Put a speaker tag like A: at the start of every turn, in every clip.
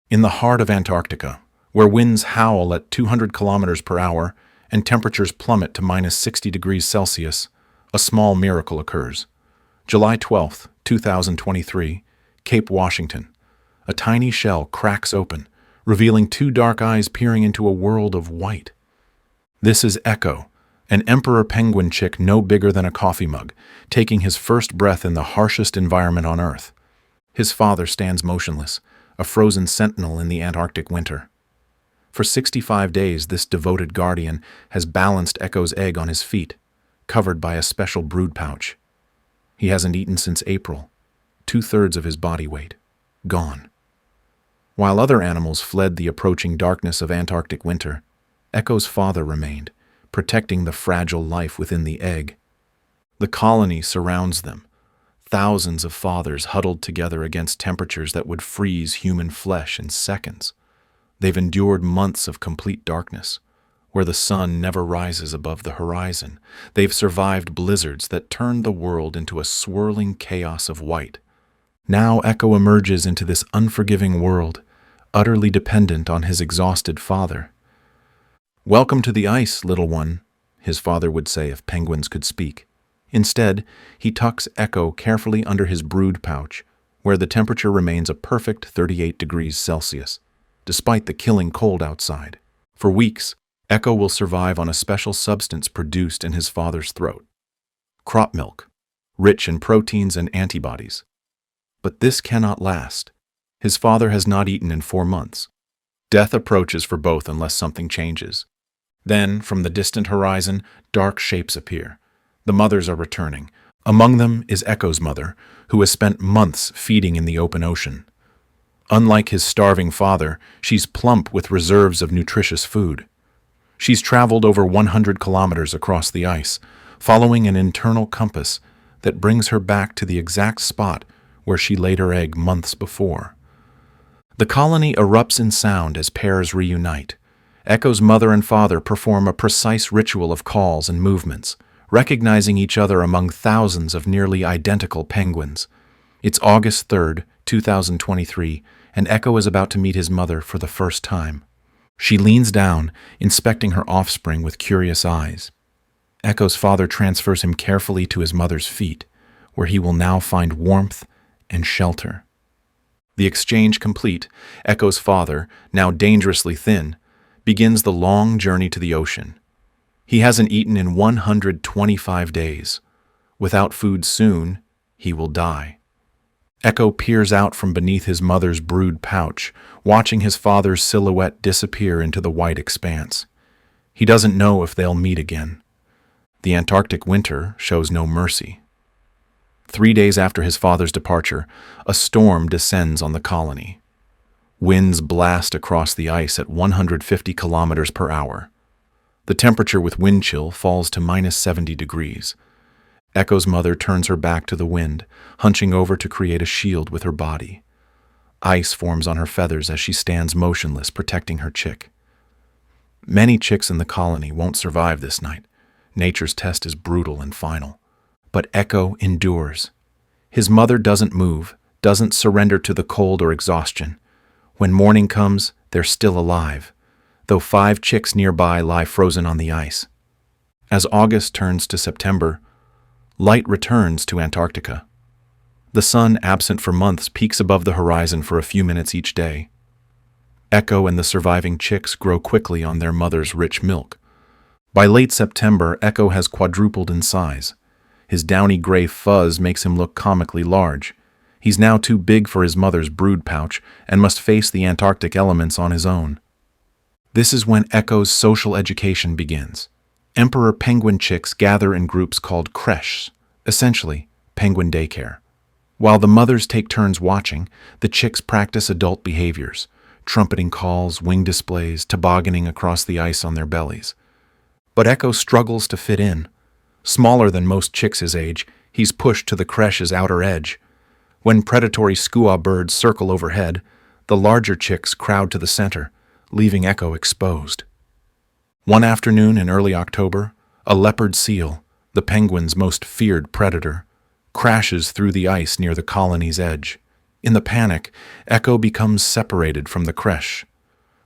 A: In the heart of Antarctica, where winds howl at 200 kilometers per hour and temperatures plummet to minus 60 degrees Celsius, a small miracle occurs. July 12, 2023, Cape Washington. A tiny shell cracks open, revealing two dark eyes peering into a world of white. This is Echo, an emperor penguin chick no bigger than a coffee mug, taking his first breath in the harshest environment on Earth. His father stands motionless, a frozen sentinel in the Antarctic winter. For 65 days, this devoted guardian has balanced Echo's egg on his feet, covered by a special brood pouch. He hasn't eaten since April, 2/3 of his body weight, gone. While other animals fled the approaching darkness of Antarctic winter, Echo's father remained, protecting the fragile life within the egg. The colony surrounds them, thousands of fathers huddled together against temperatures that would freeze human flesh in seconds. They've endured months of complete darkness, where the sun never rises above the horizon. They've survived blizzards that turned the world into a swirling chaos of white. Now Echo emerges into this unforgiving world, utterly dependent on his exhausted father. "Welcome to the ice, little one," his father would say if penguins could speak. Instead, he tucks Echo carefully under his brood pouch, where the temperature remains a perfect 38 degrees Celsius, despite the killing cold outside. For weeks, Echo will survive on a special substance produced in his father's throat. Crop milk, rich in proteins and antibodies. But this cannot last. His father has not eaten in 4 months. Death approaches for both unless something changes. Then, from the distant horizon, dark shapes appear. The mothers are returning. Among them is Echo's mother, who has spent months feeding in the open ocean. Unlike his starving father, she's plump with reserves of nutritious food. She's traveled over 100 kilometers across the ice, following an internal compass that brings her back to the exact spot where she laid her egg months before. The colony erupts in sound as pairs reunite. Echo's mother and father perform a precise ritual of calls and movements, recognizing each other among thousands of nearly identical penguins. It's August 3rd, 2023, and Echo is about to meet his mother for the first time. She leans down, inspecting her offspring with curious eyes. Echo's father transfers him carefully to his mother's feet, where he will now find warmth and shelter. The exchange complete, Echo's father, now dangerously thin, begins the long journey to the ocean. He hasn't eaten in 125 days. Without food soon, he will die. Echo peers out from beneath his mother's brood pouch, watching his father's silhouette disappear into the white expanse. He doesn't know if they'll meet again. The Antarctic winter shows no mercy. 3 days after his father's departure, a storm descends on the colony. Winds blast across the ice at 150 kilometers per hour. The temperature with wind chill falls to minus 70 degrees. Echo's mother turns her back to the wind, hunching over to create a shield with her body. Ice forms on her feathers as she stands motionless, protecting her chick. Many chicks in the colony won't survive this night. Nature's test is brutal and final. But Echo endures. His mother doesn't move, doesn't surrender to the cold or exhaustion. When morning comes, they're still alive, though 5 chicks nearby lie frozen on the ice. As August turns to September, light returns to Antarctica. The sun, absent for months, peaks above the horizon for a few minutes each day. Echo and the surviving chicks grow quickly on their mother's rich milk. By late September, Echo has quadrupled in size. His downy gray fuzz makes him look comically large. He's now too big for his mother's brood pouch and must face the Antarctic elements on his own. This is when Echo's social education begins. Emperor penguin chicks gather in groups called creches, essentially penguin daycare. While the mothers take turns watching, the chicks practice adult behaviors, trumpeting calls, wing displays, tobogganing across the ice on their bellies. But Echo struggles to fit in. Smaller than most chicks his age, he's pushed to the creche's outer edge. When predatory skua birds circle overhead, the larger chicks crowd to the center, leaving Echo exposed. One afternoon in early October, a leopard seal, the penguin's most feared predator, crashes through the ice near the colony's edge. In the panic, Echo becomes separated from the creche.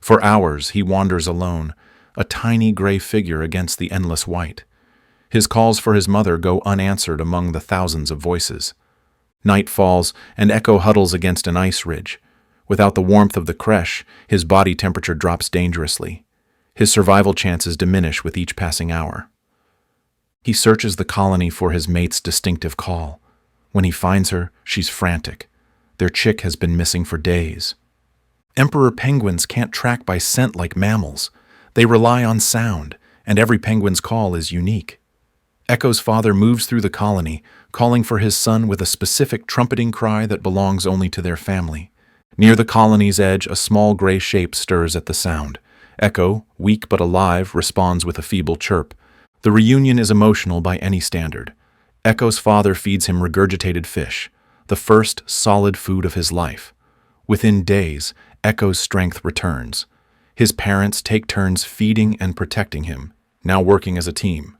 A: For hours, he wanders alone, a tiny gray figure against the endless white. His calls for his mother go unanswered among the thousands of voices. Night falls, and Echo huddles against an ice ridge. Without the warmth of the creche, his body temperature drops dangerously. His survival chances diminish with each passing hour. He searches the colony for his mate's distinctive call. When he finds her, she's frantic. Their chick has been missing for days. Emperor penguins can't track by scent like mammals. They rely on sound, and every penguin's call is unique. Echo's father moves through the colony, calling for his son with a specific trumpeting cry that belongs only to their family. Near the colony's edge, a small gray shape stirs at the sound. Echo, weak but alive, responds with a feeble chirp. The reunion is emotional by any standard. Echo's father feeds him regurgitated fish, the first solid food of his life. Within days, Echo's strength returns. His parents take turns feeding and protecting him, now working as a team.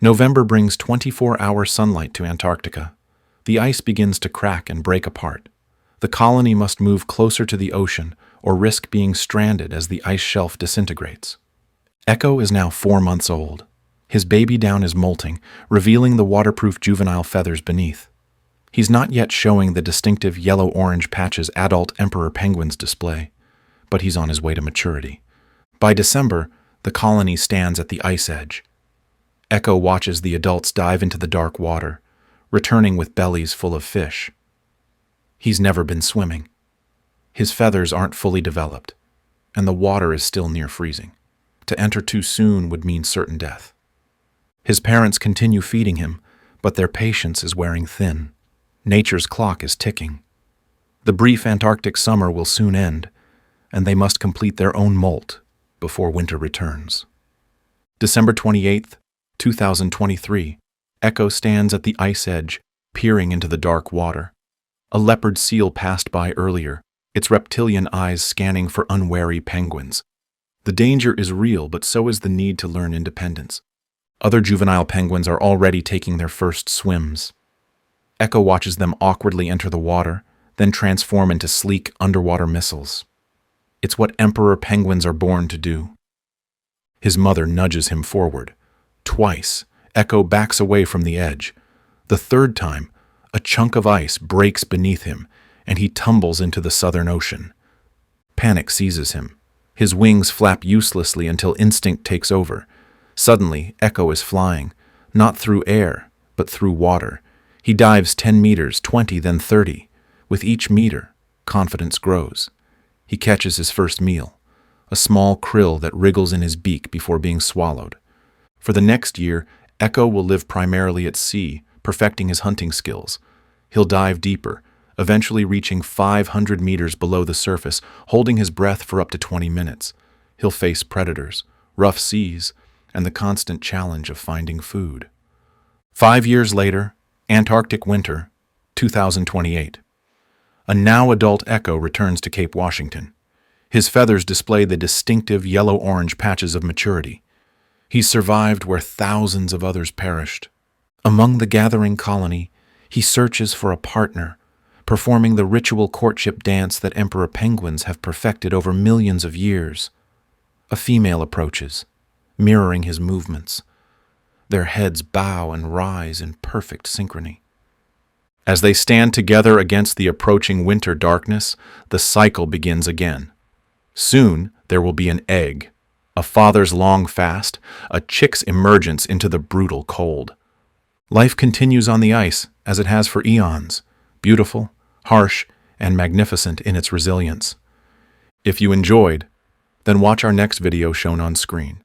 A: November brings 24-hour sunlight to Antarctica. The ice begins to crack and break apart. The colony must move closer to the ocean or risk being stranded as the ice shelf disintegrates. Echo is now 4 months old. His baby down is molting, revealing the waterproof juvenile feathers beneath. He's not yet showing the distinctive yellow-orange patches adult emperor penguins display, but he's on his way to maturity. By December, the colony stands at the ice edge. Echo watches the adults dive into the dark water, returning with bellies full of fish. He's never been swimming. His feathers aren't fully developed, and the water is still near freezing. To enter too soon would mean certain death. His parents continue feeding him, but their patience is wearing thin. Nature's clock is ticking. The brief Antarctic summer will soon end, and they must complete their own molt before winter returns. December 28th, 2023, Echo stands at the ice edge, peering into the dark water. A leopard seal passed by earlier, its reptilian eyes scanning for unwary penguins. The danger is real, but so is the need to learn independence. Other juvenile penguins are already taking their first swims. Echo watches them awkwardly enter the water, then transform into sleek underwater missiles. It's what emperor penguins are born to do. His mother nudges him forward. Twice, Echo backs away from the edge. The third time, a chunk of ice breaks beneath him, and he tumbles into the Southern Ocean. Panic seizes him. His wings flap uselessly until instinct takes over. Suddenly, Echo is flying, not through air, but through water. He dives 10 meters, 20, then 30. With each meter, confidence grows. He catches his first meal, a small krill that wriggles in his beak before being swallowed. For the next year, Echo will live primarily at sea, perfecting his hunting skills. He'll dive deeper, eventually reaching 500 meters below the surface, holding his breath for up to 20 minutes. He'll face predators, rough seas, and the constant challenge of finding food. 5 years later, Antarctic winter, 2028. A now-adult Echo returns to Cape Washington. His feathers display the distinctive yellow-orange patches of maturity. He's survived where thousands of others perished. Among the gathering colony, he searches for a partner, performing the ritual courtship dance that emperor penguins have perfected over millions of years. A female approaches, mirroring his movements. Their heads bow and rise in perfect synchrony. As they stand together against the approaching winter darkness, the cycle begins again. Soon, there will be an egg, a father's long fast, a chick's emergence into the brutal cold. Life continues on the ice, as it has for eons, beautiful, harsh, and magnificent in its resilience. If you enjoyed, then watch our next video shown on screen.